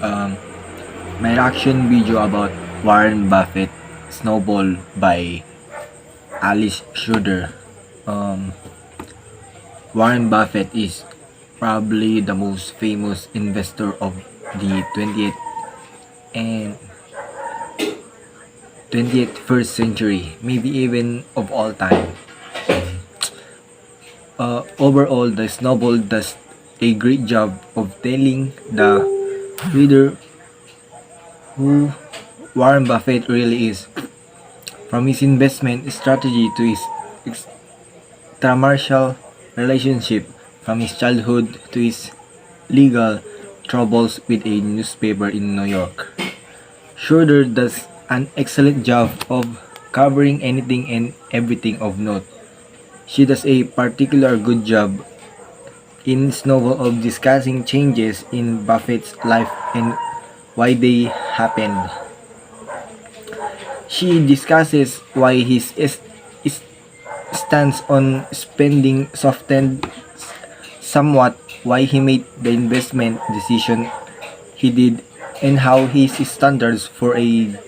um, my reaction video about Warren Buffett Snowball by Alice Schroeder. Um, Warren Buffett is probably the most famous investor of the 20th and 21st century, maybe even of all time. Overall, the Snowball does a great job of telling the reader who Warren Buffett really is, from his investment strategy to his extramarital relationship, from his childhood to his legal troubles with a newspaper in New York. Schroeder does an excellent job of covering anything and everything of note. She does a particular good job in this novel of discussing changes in Buffett's life and why they happened. She discusses why his stance on spending softened somewhat, why he made the investment decision he did, and how his standards for a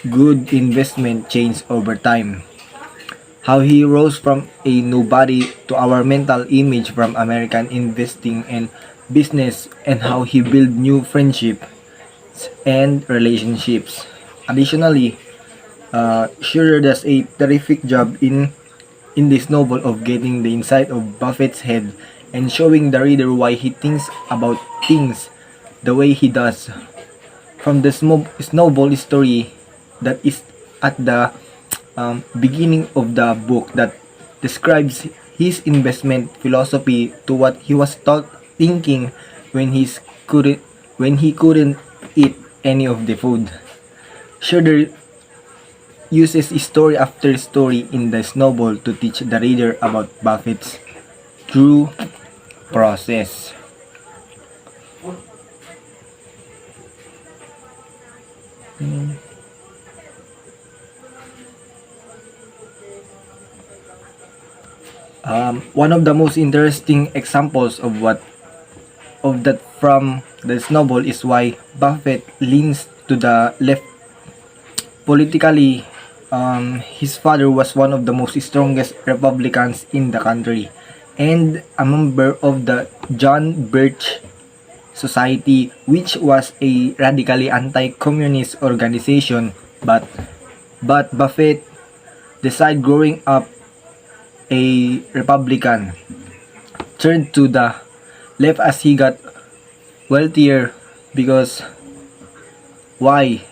good investment changed over time. How he rose from a nobody to our mental image from American investing and business, and how he built new friendships and relationships. Additionally, Schroeder does a terrific job in this novel of getting the inside of Buffett's head and showing the reader why he thinks about things the way he does. From the snowball story that is at the beginning of the book that describes his investment philosophy to what he was thinking when he couldn't eat any of the food. Schroeder uses story after story in the snowball to teach the reader about Buffett's true process. One of the most interesting examples of that from the snowball is why Buffett leans to the left politically. His father was one of the most strongest Republicans in the country and a member of the John Birch Society, which was a radically anti-communist organization. But Buffett decided growing up a Republican, turned to the left as he got wealthier. Because why?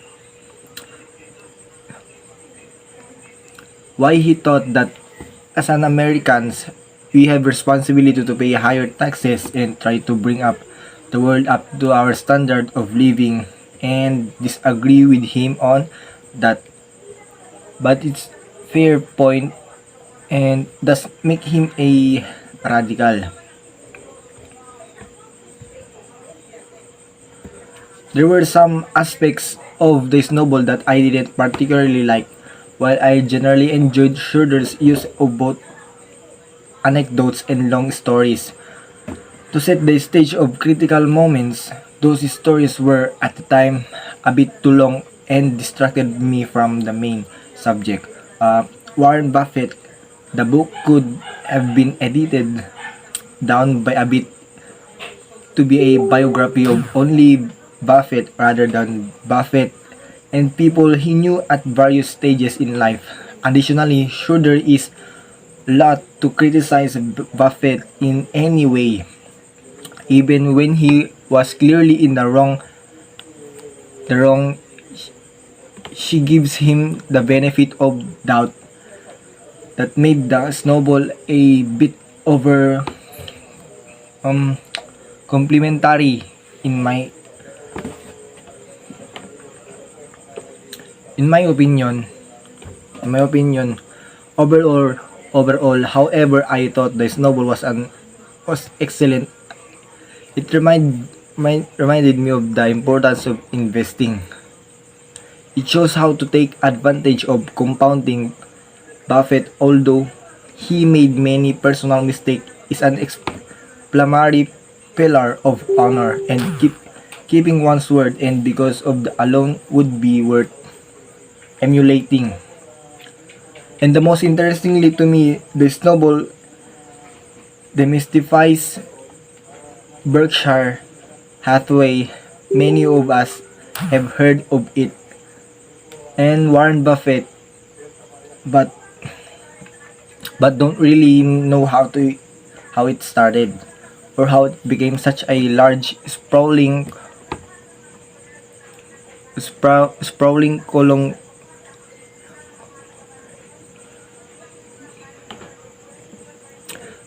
Why he thought that as an Americans, we have responsibility to pay higher taxes and try to bring up the world up to our standard of living, and disagree with him on that. But it's fair point and does make him a radical. There were some aspects of this novel that I didn't particularly like. While I generally enjoyed Schroeder's use of both anecdotes and long stories to set the stage of critical moments, those stories were at the time a bit too long and distracted me from the main subject. Warren Buffett, the book could have been edited down by a bit to be a biography of only Buffett rather than Buffett and people he knew at various stages in life. Additionally, Schroeder is lot to criticize Buffett in any way, even when he was clearly in the wrong. She gives him the benefit of doubt that made the snowball a bit over complimentary in my opinion. Overall, however, I thought the snowball was excellent. It reminded me of the importance of investing. It shows how to take advantage of compounding. Buffett, although he made many personal mistakes, is an exemplary pillar of honor and keeping one's word, and because of the alone would be worth emulating. And the most interestingly to me, the snowball demystifies Berkshire Hathaway. Many of us have heard of it, and Warren Buffett, but don't really know how it started, or how it became such a large sprawling column.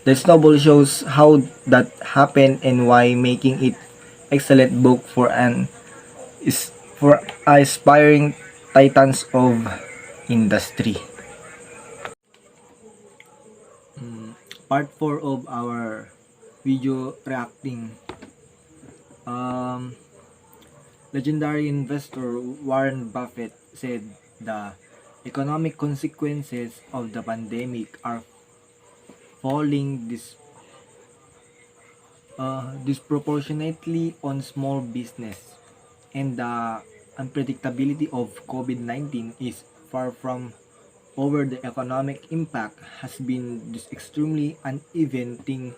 The novel shows how that happened and why, making it excellent book for aspiring titans of industry. Part 4 of our video reacting. Um, Legendary investor Warren Buffett said the economic consequences of the pandemic are falling disproportionately on small business, and the unpredictability of COVID-19 is far from over. The economic impact has been this extremely uneven thing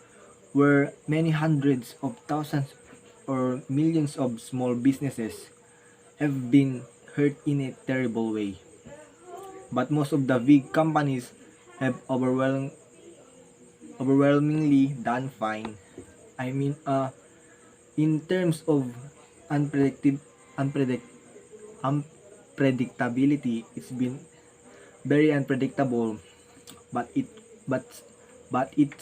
where many hundreds of thousands or millions of small businesses have been hurt in a terrible way. But most of the big companies have overwhelmingly done fine. I mean, in terms of unpredictable unpredict, unpredictability, it's been very unpredictable, but but it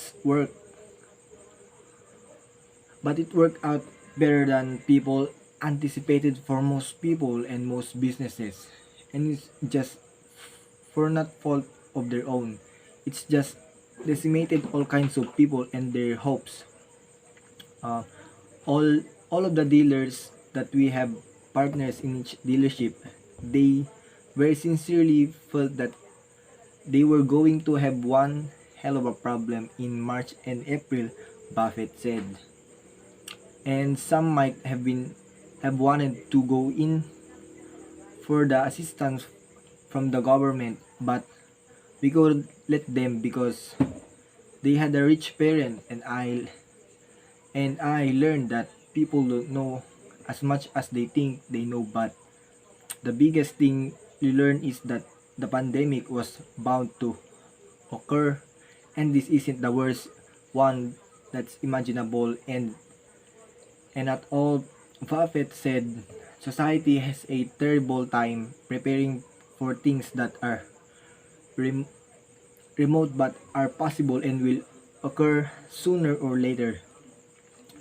worked out better than people anticipated for most people and most businesses. And it's just for not fault of their own. It's just decimated all kinds of people and their hopes. Uh, all of the dealers that we have partners in each dealership, they very sincerely felt that they were going to have one hell of a problem in March and April, Buffett said. And some might have wanted to go in for the assistance from the government, but we could let them because they had a rich parent. And I learned that people don't know as much as they think they know, but the biggest thing you learn is that the pandemic was bound to occur, and this isn't the worst one that's imaginable. And at all, Buffett said society has a terrible time preparing for things that are rem- remote but are possible and will occur sooner or later.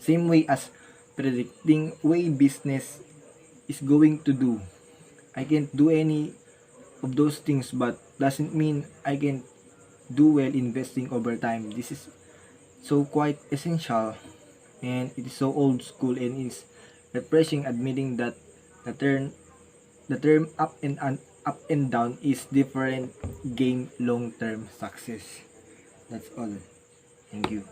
Same way as predicting way business is going to do. I can't do any of those things, but doesn't mean I can do well investing over time. This is so quite essential, and it is so old school, and it's refreshing admitting that the term up and down is different game long term success. That's all. Thank you.